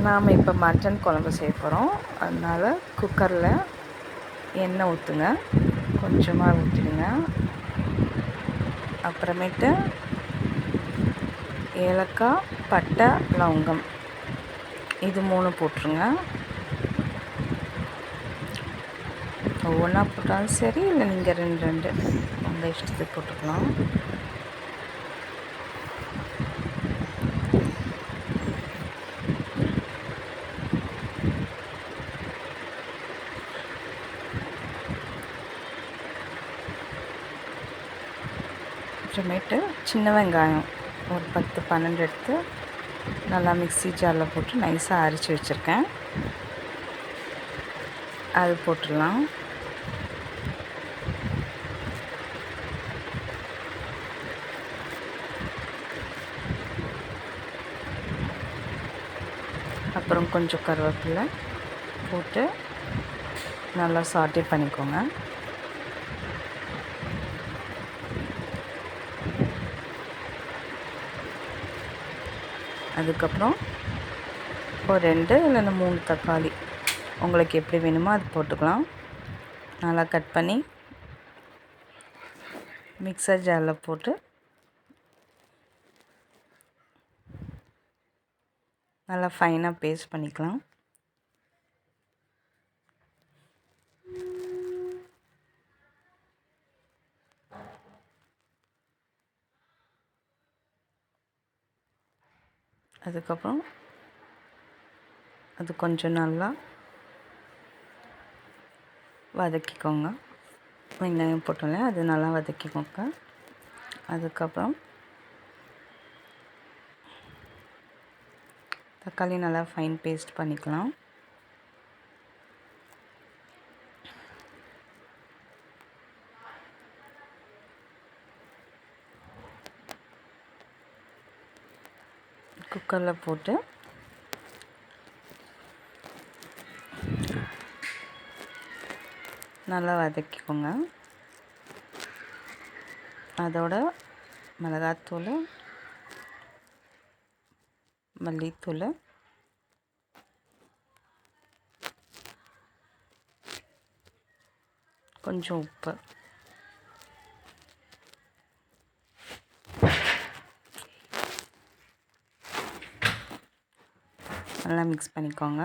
நாம் இப்போ மட்டன் குழம்பு செய்ய போகிறோம். அதனால் குக்கரில் எண்ணெய் ஊற்றுங்க, கொஞ்சமாக ஊற்றிடுங்க. அப்புறமேட்டு ஏலக்காய், பட்டை, லவங்கம் இது 3 போட்டுருங்க. ஒவ்வொன்றா போட்டாலும் சரி, இல்லை நீங்கள் 2 உங்கள் இஷ்டத்துக்கு போட்டுக்கலாம். அப்புறமேட்டு சின்ன வெங்காயம் ஒரு 10-12 எடுத்து நல்லா மிக்ஸி ஜாரில் போட்டு நைஸாக அரைச்சி வச்சுருக்கேன். அது போட்டுடலாம். அப்புறம் கொஞ்சம் கருவேப்பிலை போட்டு நல்லா சாட்டே பண்ணிக்கோங்க. அதுக்கப்புறம் ஒரு 2 இல்லைன்னா 3 தக்காளி உங்களுக்கு எப்படி வேணுமோ அது போட்டுக்கலாம். நல்லா கட் பண்ணி மிக்சர் ஜாரில் போட்டு நல்லா ஃபைனாக பேஸ்ட் பண்ணிக்கலாம். அதுக்கப்புறம் அது கொஞ்சம் நல்லா வதக்கிக்கோங்க. வெங்காயம் போட்டோன்னே அது நல்லா வதக்கிக்கோங்க. அதுக்கப்புறம் தக்காளி நல்லா ஃபைன் பேஸ்ட் பண்ணிக்கலாம். குக்கரில் போட்டு நல்லா வதக்கிக்கோங்க. அதோட மிளகாத்தூள், மல்லித்தூள், கொஞ்சம் உப்பு, நல்லா மிக்ஸ் பண்ணிக்கோங்க.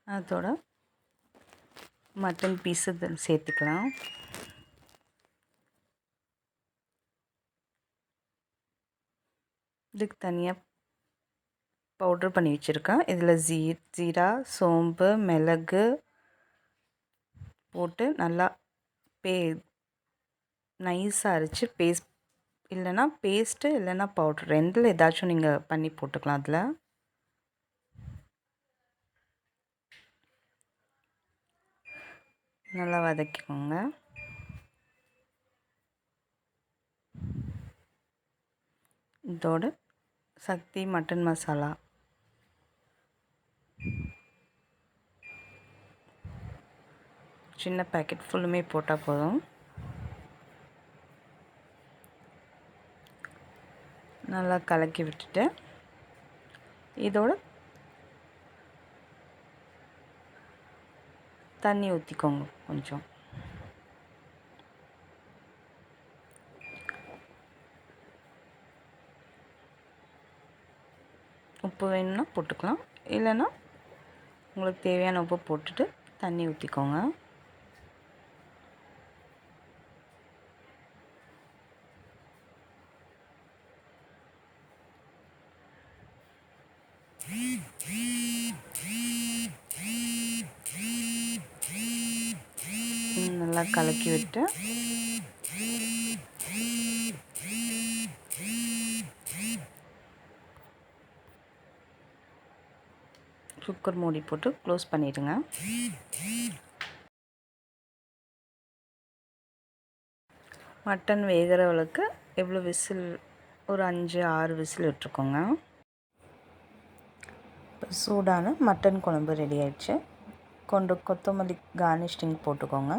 அதோட மட்டன் பீஸு சேர்த்துக்கலாம். இதுக்கு தனியாக பவுட்ரு பண்ணி வச்சுருக்கேன். இதில் ஜீரா, சோம்பு, மிளகு போட்டு நல்லா நைஸாக அரைச்சி இல்லைன்னா பேஸ்ட்டு இல்லைன்னா பவுட்ரு 2ல் ஏதாச்சும் நீங்கள் பண்ணி போட்டுக்கலாம். அதில் நல்லா வதக்கிக்கோங்க. இதோட சக்தி மட்டன் மசாலா சின்ன பேக்கெட் ஃபுல்லுமே போட்டால் போதும். நல்லா கலக்கி விட்டுட்டு இதோட தண்ணி ஊற்றிக்கோங்க. கொஞ்சம் உப்பு வேணும்னா போட்டுக்கலாம், இல்லைன்னா உங்களுக்கு தேவையான உப்பு போட்டுட்டு தண்ணி ஊற்றிக்கோங்க. நல்லா கலக்கி விட்டு குக்கர் மூடி போட்டு க்ளோஸ் பண்ணிடுங்க. மட்டன் வேகிற அளவுக்கு எவ்வளோ விசில் ஒரு 5, 6 விசில் விட்டுருக்கோங்க. சூடான மட்டன் குழம்பு ரெடி ஆயிடுச்சு. கொத்தமல்லி கார்னிஷிங் போட்டுக்கோங்க.